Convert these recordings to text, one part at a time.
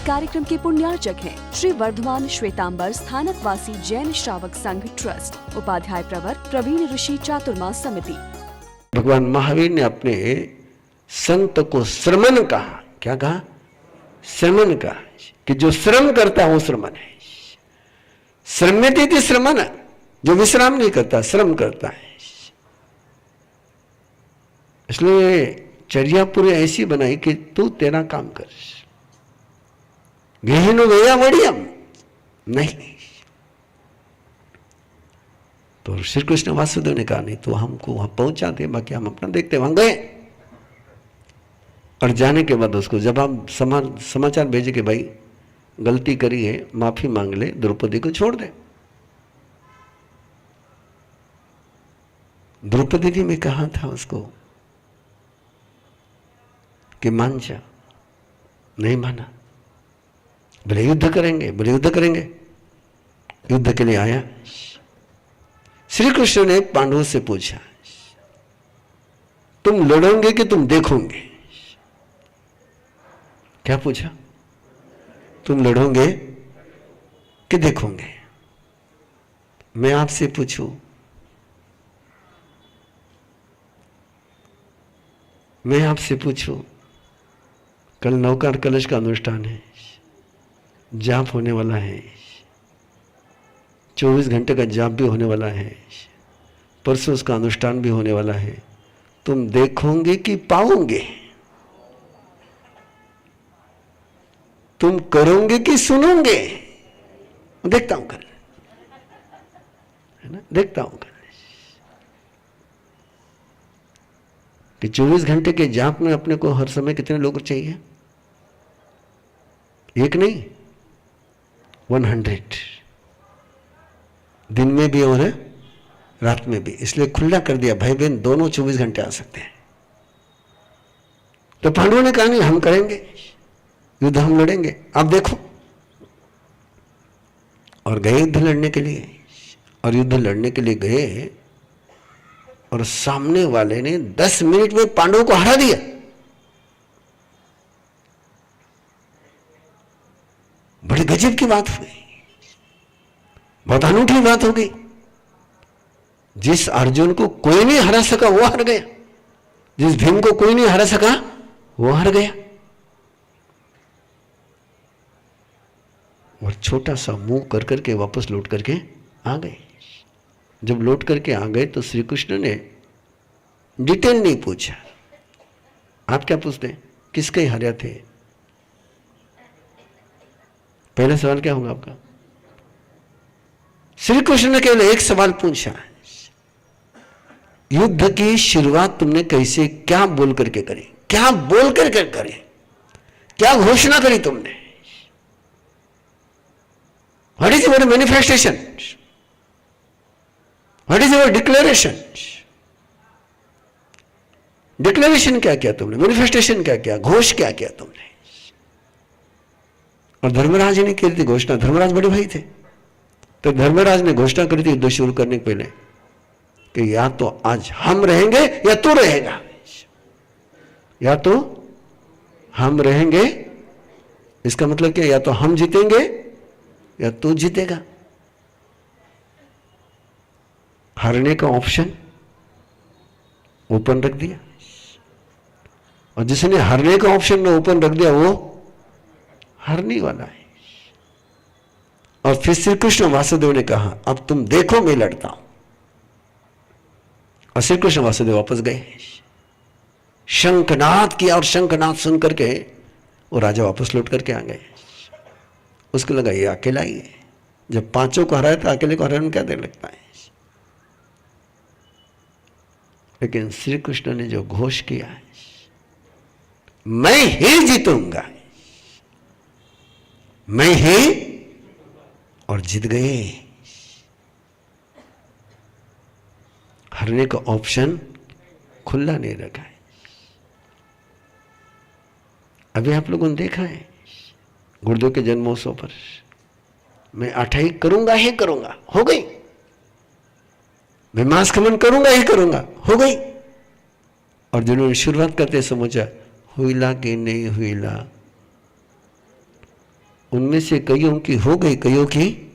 कार्यक्रम के पुण्यार्चक हैं श्री वर्धमान श्वेतांबर स्थानक वासी जैन श्रावक संघ ट्रस्ट, उपाध्याय प्रवर प्रवीण ऋषि चातुर्मास समिति। भगवान महावीर ने अपने संत को श्रमण कहा। क्या कहा? श्रमण कहा कि जो श्रम करता है वो श्रमण है। श्रम्यते श्रमण, जो विश्राम नहीं करता श्रम करता है। इसलिए चर्या पूरी ऐसी बनाई कि तू तेरा काम कर। गहनो गया वड़ियम नहीं। तो श्री कृष्ण वासुदेव ने कहा नहीं तो हमको वहां पहुंचाते, बाकी हम अपना देखते। वहां गए और जाने के बाद उसको जब हम समाचार भेजे कि भाई गलती करी है, माफी मांग ले, द्रौपदी को छोड़ दे। द्रौपदी जी में कहा था उसको कि मान जा, नहीं माना। बोले युद्ध करेंगे, बोले युद्ध करेंगे। युद्ध के लिए आया। श्री कृष्ण ने पांडवों से पूछा तुम लड़ोगे कि तुम देखोगे? क्या पूछा? तुम लड़ोगे कि देखोगे? मैं आपसे पूछूं, मैं आपसे पूछूं, कल नौकार कलश का अनुष्ठान है, जाप होने वाला है, 24 घंटे का जाप भी होने वाला है, परसों उसका अनुष्ठान भी होने वाला है। तुम देखोगे कि पाओगे? तुम करोगे कि सुनोगे? देखता हूं कल, है ना, देखता हूं कल कि 24 घंटे के जाप में अपने को हर समय कितने लोग चाहिए? एक नहीं, 100, दिन में भी और रात में भी। इसलिए खुला कर दिया भाई बहन दोनों 24 घंटे आ सकते हैं। तो पांडवों ने कहा नहीं हम करेंगे युद्ध, हम लड़ेंगे, आप देखो। और गए युद्ध लड़ने के लिए। और युद्ध लड़ने के लिए गए और सामने वाले ने 10 मिनट में पांडवों को हरा दिया। बड़ी गजब की बात हुई, बहुत अनूठी बात हो गई। जिस अर्जुन को कोई नहीं हरा सका वो हार गया, जिस भीम को कोई नहीं हरा सका वो हार गया। और छोटा सा मुंह कर करके वापस लौट करके आ गए। जब लौट करके आ गए तो श्री कृष्ण ने डिटेल नहीं पूछा। आप क्या पूछते हैं? किसके हारे थे? पहला सवाल क्या होगा आपका? श्री कृष्ण ने केवल एक सवाल पूछा, युद्ध की शुरुआत तुमने कैसे, क्या बोल करके करी? क्या बोल करके करी? क्या घोषणा करी तुमने? What is your manifestation? What is your declaration? Declaration क्या किया तुमने? मैनिफेस्टेशन क्या किया? घोष क्या किया तुमने? और धर्मराज ने की थी घोषणा। धर्मराज बड़े भाई थे, तो धर्मराज ने घोषणा करी थी युद्ध शुरू करने के पहले कि या तो आज हम रहेंगे या तू रहेगा, या तो हम रहेंगे। इसका मतलब क्या? या तो हम जीतेंगे या तू जीतेगा। हारने का ऑप्शन ओपन रख दिया, और जिसने हारने का ऑप्शन ओपन रख दिया वो हारने वाला है। और फिर श्री कृष्ण वासुदेव ने कहा अब तुम देखो मैं लड़ता हूं। और श्री कृष्ण वासुदेव वापस गए, शंखनाद किया, और शंखनाद सुन करके वो राजा वापस लौट करके आ गए। उसको लगा ये अकेला ही है, जब पांचों को हराया था अकेले को हराने में क्या देर लगता है। लेकिन श्री कृष्ण ने जो घोष किया है मैं ही जीतूंगा, मैं ही, और जीत गए। हारने का ऑप्शन खुला नहीं रखा है। अभी आप लोगों ने देखा है गुरुदेव के जन्मोत्सव पर मैं अठाई करूंगा ही करूंगा, हो गई। मैं मांस खमन करूंगा ही करूंगा, हो गई। और जिन्होंने शुरुआत करते समझा हुईला कि नहीं हुईला, उनमें से कईयों की हो गई, कईयों की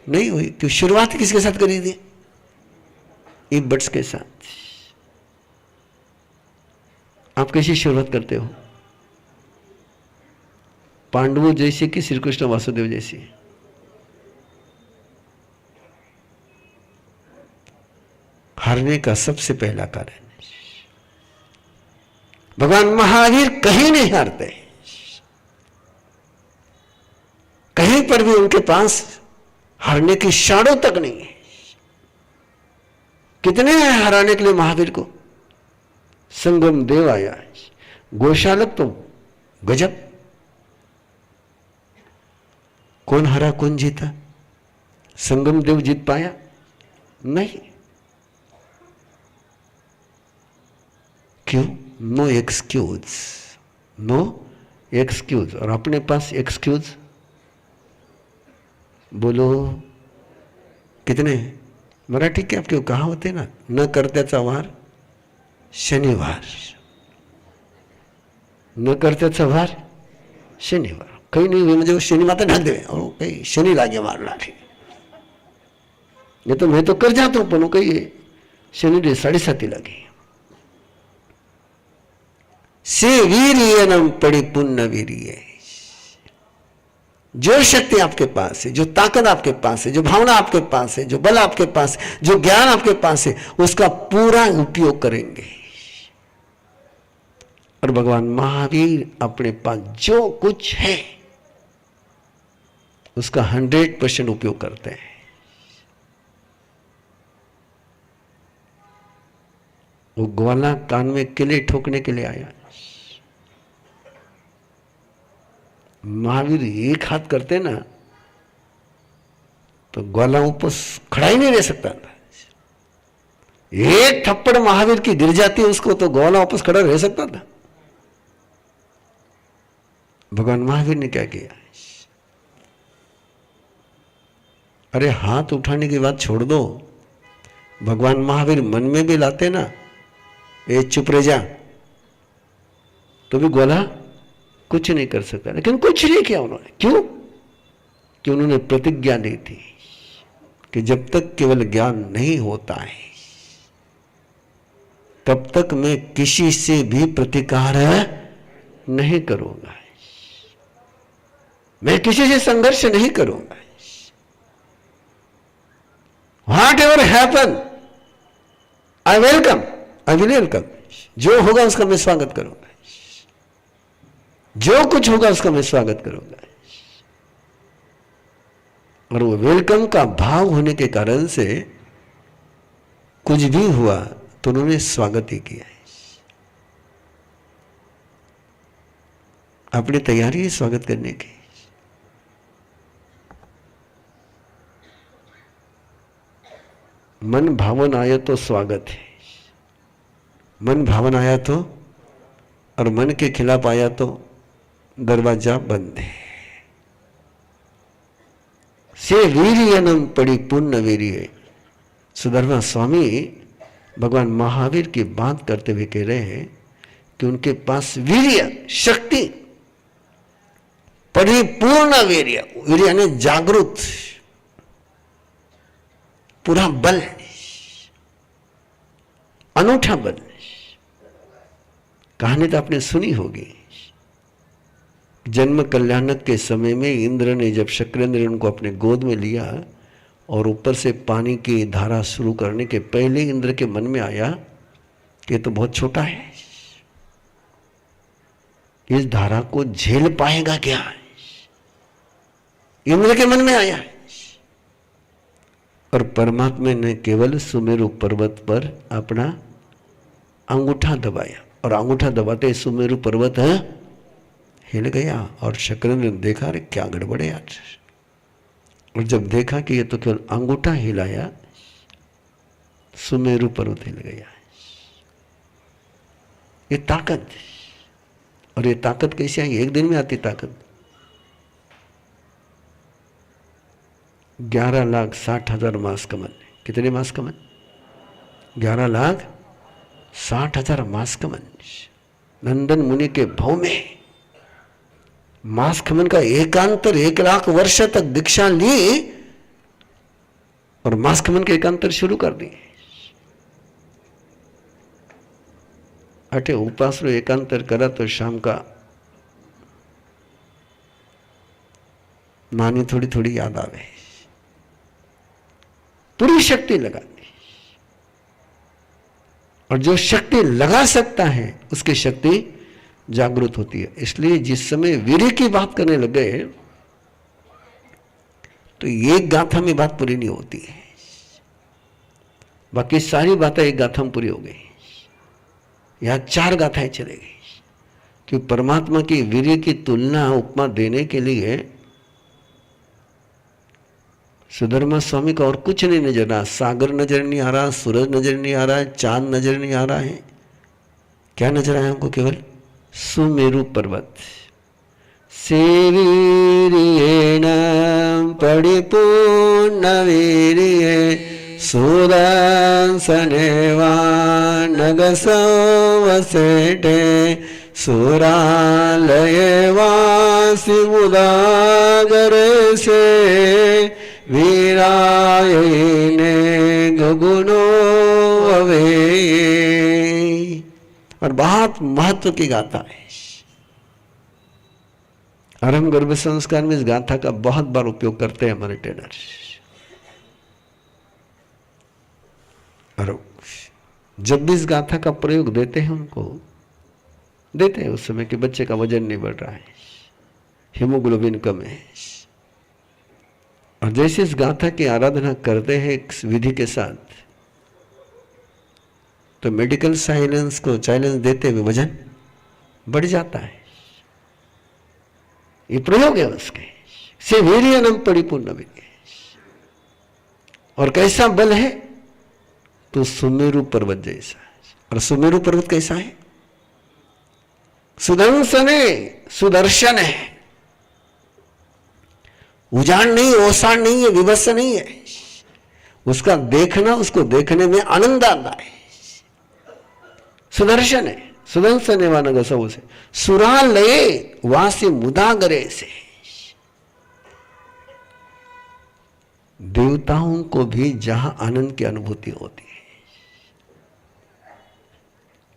नहीं हुई। तो शुरुआत किसके साथ करी थी? ईबट्स के साथ। आप कैसी शुरुआत करते हो? पांडवों जैसे कि श्री कृष्ण वासुदेव जैसी? हारने का सबसे पहला कारण, भगवान महावीर कहीं नहीं हारते, कहीं पर भी उनके पास हारने की शाड़ो तक नहीं है। कितने हैं हराने के लिए महावीर को? संगम देव आया, गोशालक तो गजब। कौन हरा कौन जीता? संगम देव जीत पाया? नहीं। क्यों? No excuse, no excuse. और अपने पास एक्सक्यूज बोलो कितने? मराठी के आपके कहा होते ना, न करत्याचा वार शनिवार, न करत्याचा वार शनिवार। कहीं नहीं हुए मुझे शनि माता ढक दे और कहीं शनि लागे मार लाठी। ये तो मैं तो कर जाता हूं, पण कहीं शनि दे 7.5 लागे। से वीर्यनम परिपूर्ण वीर्य। जो शक्ति आपके पास है, जो ताकत आपके पास है, जो भावना आपके पास है, जो बल आपके पास है, जो ज्ञान आपके पास है, उसका पूरा उपयोग करेंगे। और भगवान महावीर अपने पास जो कुछ है उसका 100% उपयोग करते हैं। वो ग्वाला कान में किले ठोकने के लिए आया। महावीर एक हाथ करते ना तो ग्वाला ऊपर खड़ा ही नहीं रह सकता था। एक थप्पड़ महावीर की गिर जाती है उसको तो ग्वाला वापस खड़ा रह सकता था। भगवान महावीर ने क्या किया? अरे हाथ उठाने की बात छोड़ दो, भगवान महावीर मन में भी लाते ना, ए चुप रह जा, तो भी ग्वाला कुछ नहीं कर सकता। लेकिन कुछ नहीं किया उन्होंने। क्यों? कि उन्होंने प्रतिज्ञा दी थी कि जब तक केवल ज्ञान नहीं होता है तब तक मैं किसी से भी प्रतिकार नहीं करूंगा, मैं किसी से संघर्ष नहीं करूंगा। Whatever happen, I welcome, I will welcome। जो होगा उसका मैं स्वागत करूंगा, जो कुछ होगा उसका मैं स्वागत करूंगा। और वो वेलकम का भाव होने के कारण से कुछ भी हुआ तो उन्होंने स्वागत ही किया है। अपनी तैयारी है स्वागत करने की। मन भावन आया तो स्वागत है, मन भावन आया तो, और मन के खिलाफ आया तो दरवाजा बंद है। से वीर्यनम परिपूर्ण वीर्य। सुधर्मा स्वामी भगवान महावीर की बात करते हुए कह रहे हैं कि उनके पास वीर्य, शक्ति, परिपूर्ण वीर्य, वीर्य यानी जागृत, पूरा बल, अनूठा बल। कहानी तो आपने सुनी होगी, जन्म कल्याणक के समय में इंद्र ने जब शक्रेंद्र उनको अपने गोद में लिया और ऊपर से पानी की धारा शुरू करने के पहले इंद्र के मन में आया कि ये तो बहुत छोटा है, इस धारा को झेल पाएगा क्या? इंद्र के मन में आया। और परमात्मा ने केवल सुमेरु पर्वत पर अपना अंगूठा दबाया और अंगूठा दबाते सुमेरु पर्वत हिल गया। और शक्रेंद्र ने देखा, अरे क्या गड़बड़ है यार। और जब देखा कि ये तो केवल अंगूठा हिलाया, सुमेरु पर्वत हिल गया। ये ताकत, और ये ताकत कैसे आई? एक दिन में आती ताकत। 11,60,000 मास कमल। कितने मास कमल? 11,60,000 मास कमल नंदन मुनि के भव में मास खमन का एकांतर 1,00,000 वर्ष तक दीक्षा ली और मास खमन के एकांतर शुरू कर दिए। अटे उपास रो एकांतर करा तो शाम का नानी थोड़ी थोड़ी याद आवे, पूरी शक्ति लगा दी। और जो शक्ति लगा सकता है उसकी शक्ति जागृत होती है। इसलिए जिस समय वीर्य की बात करने लग गए तो एक गाथा में बात पूरी नहीं होती है, बाकी सारी बातें एक गाथा में पूरी हो गई। यहां 4 गाथाएं चले गई क्योंकि परमात्मा की वीर्य की तुलना उपमा देने के लिए सुधर्मा स्वामी का और कुछ नहीं नजर आ, सागर नजर नहीं आ रहा, सूरज नजर नहीं आ रहा है, चांद नजर नहीं आ रहा है। क्या नजर आया हमको? केवल सुमेरु पर्वत। सेवीर्येण परिपूर्ण वीर्ये सुरासनेवानगसवसेटे सुरालये वासि उदागरे से वीरायने गगुनो अवे। और बहुत महत्व की गाथा है। और हम गर्भ संस्कार में इस गाथा का बहुत बार उपयोग करते हैं हमारे ट्रेनर्स। और जब भी इस गाथा का प्रयोग देते हैं उनको देते हैं उस समय कि बच्चे का वजन नहीं बढ़ रहा है, हीमोग्लोबिन कम है। और जैसे इस गाथा की आराधना करते हैं एक विधि के साथ तो मेडिकल साइलेंस को चैलेंज देते हुए वजन बढ़ जाता है। ये प्रयोग है उसके। से वीर्यनम परिपूर्ण वीर्य। और कैसा बल है? तो सुमेरु पर्वत जैसा। और सुमेरु पर्वत कैसा है? सुदंसन है, सुदर्शन है। उजाड़ नहीं, ओसाड़ नहीं है, विभत्स नहीं है। उसका देखना, उसको देखने में आनंद आता है। सुदर्शन है, सुदंसन वानग सब से सुरालये वासी मुदागरे से। देवताओं को भी जहां आनंद की अनुभूति होती है।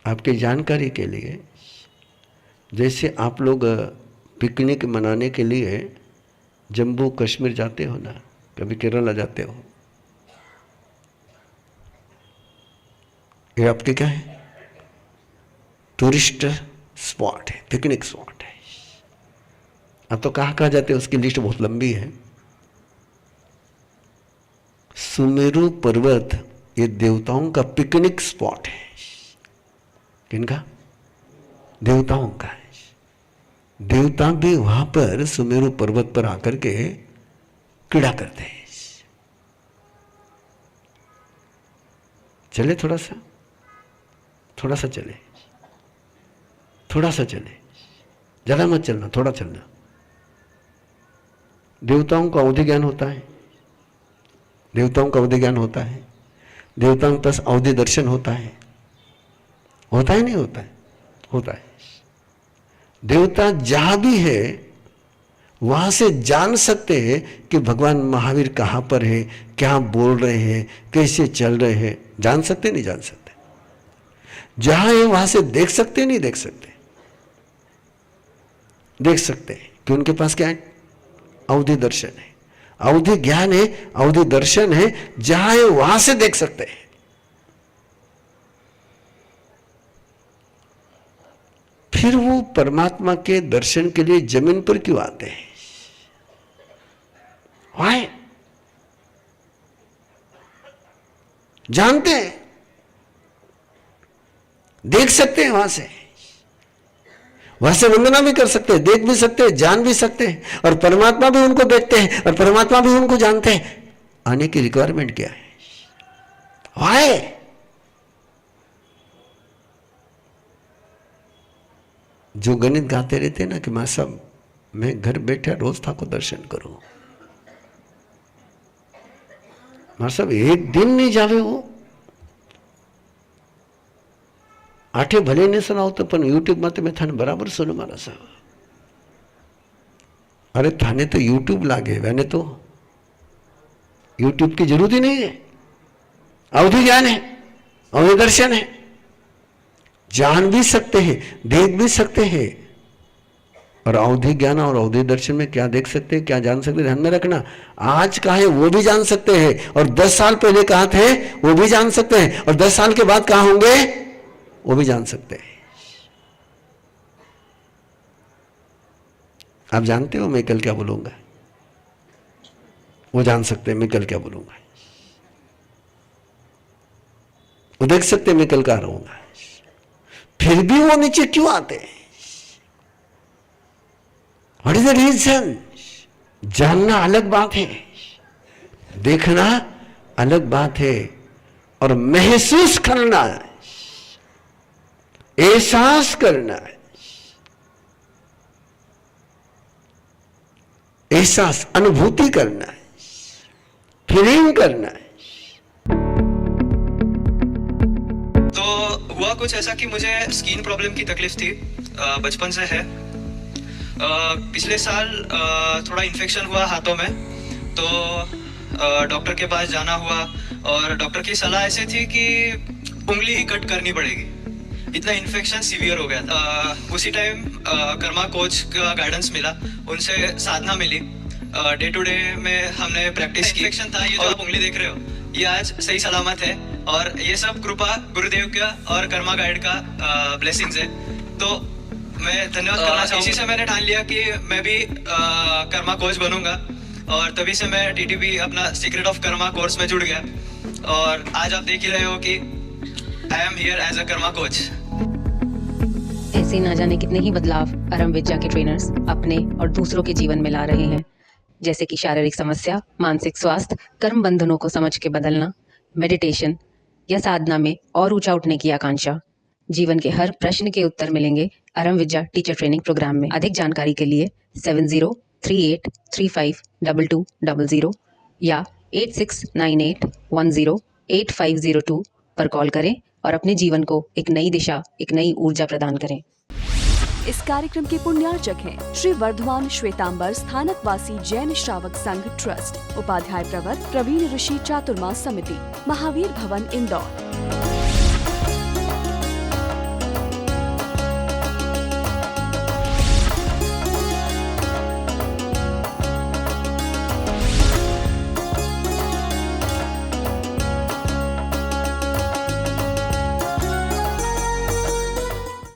आपकी जानकारी के लिए, जैसे आप लोग पिकनिक मनाने के लिए जम्मू कश्मीर जाते हो ना, कभी केरला जाते हो, ये आपके क्या है? टूरिस्ट स्पॉट है, पिकनिक स्पॉट है। अब तो कहाँ जाते हैं उसकी लिस्ट बहुत लंबी है। सुमेरु पर्वत ये देवताओं का पिकनिक स्पॉट है। किनका? देवताओं का है। देवता भी वहां पर सुमेरु पर्वत पर आकर के क्रीड़ा करते हैं। चले थोड़ा सा चले, थोड़ा सा चले, ज्यादा मत चलना, थोड़ा चलना। देवताओं का अवधि ज्ञान होता है। देवताओं का अवधि ज्ञान होता है। देवताओं के पास अवधि दर्शन होता है। होता है नहीं होता है? होता है। देवता जहां भी है वहां से जान सकते हैं कि भगवान महावीर कहां पर है, क्या बोल रहे हैं, कैसे चल रहे हैं। जान सकते नहीं जान सकते? जहां है वहां से देख सकते नहीं देख सकते? देख सकते हैं कि उनके पास क्या है? अवधि दर्शन है, अवधि ज्ञान है, अवधि दर्शन है। जहां है वहां से देख सकते हैं। फिर वो परमात्मा के दर्शन के लिए जमीन पर क्यों आते हैं? Why? जानते हैं, देख सकते हैं। वहां से वंदना भी कर सकते हैं, देख भी सकते हैं, जान भी सकते हैं। और परमात्मा भी उनको देखते हैं और परमात्मा भी उनको जानते हैं। आने की रिक्वायरमेंट क्या है? Why? जो गणित गाते रहते ना कि मैं घर बैठे रोज था को दर्शन करूं, मार साहब एक दिन नहीं जावे वो। आठे भले नहीं सुनाओ तो पण यूट्यूब में मैं थाने बराबर सुनो मारा साहब। अरे थाने तो यूट्यूब लागे, मैंने तो यूट्यूब की जरूरत ही नहीं है। अवधि ज्ञान है, अवधि दर्शन है, जान भी सकते हैं, देख भी सकते हैं। और अवधि ज्ञान और अवधि दर्शन में क्या देख सकते हैं, क्या जान सकते हैं, ध्यान में रखना। आज कहा है वो भी जान सकते हैं, और 10 साल पहले कहा थे वो भी जान सकते हैं, और 10 साल के बाद कहा होंगे वो भी जान सकते हैं। आप जानते हो मैं कल क्या बोलूंगा, वो जान सकते हैं मैं कल क्या बोलूंगा, वो देख सकते हैं मैं कल कहाँ रहूंगा। फिर भी वो नीचे क्यों आते हैं? What is the reason? जानना अलग बात है, देखना अलग बात है, और महसूस करना, एहसास करना, एहसास अनुभूति करना है, फीलिंग करना है। तो हुआ कुछ ऐसा कि मुझे स्किन प्रॉब्लम की तकलीफ थी, बचपन से है। पिछले साल थोड़ा इन्फेक्शन हुआ हाथों में, तो डॉक्टर के पास जाना हुआ, और डॉक्टर की सलाह ऐसी थी कि उंगली ही कट करनी पड़ेगी, इतना इन्फेक्शन सीवियर हो गया था। उसी टाइम कर्मा कोच का गाइडेंस मिला, उनसे साधना मिली, डे टू डे में हमने प्रैक्टिस की। इन्फेक्शन था, ये जो आप उंगली देख रहे हो ये आज सही सलामत है, और ये सब कृपा गुरुदेव का और कर्मा गाइड का ब्लेसिंग्स है। तो मैं धन्यवाद करना चाहूँगा। इसी से मैंने ठान लिया कि मैं भी कर्मा कोच बनूंगा, और तभी से मैं टीटीपी अपना सीक्रेट ऑफ कर्मा कोर्स में जुड़ गया, और आज आप देख ही रहे हो कि I am here as a karma coach. ऐसे ना जाने कितने ही बदलाव अरम विद्या के ट्रेनर्स अपने और दूसरों के जीवन में ला रहे हैं, जैसे कि शारीरिक समस्या, मानसिक स्वास्थ्य, कर्म बंधनों को समझ के बदलना, मेडिटेशन या साधना में और ऊंचा उठने की आकांक्षा। जीवन के हर प्रश्न के उत्तर मिलेंगे अरम विद्या टीचर ट्रेनिंग प्रोग्राम में। अधिक जानकारी के लिए 7038352200 या 8698108502 पर कॉल करें और अपने जीवन को एक नई दिशा, एक नई ऊर्जा प्रदान करें। इस कार्यक्रम के पुण्यार्चक हैं श्री वर्धमान श्वेतांबर स्थानक वासी जैन श्रावक संघ ट्रस्ट, उपाध्याय प्रवर प्रवीण ऋषि चातुर्मास समिति, महावीर भवन इंदौर।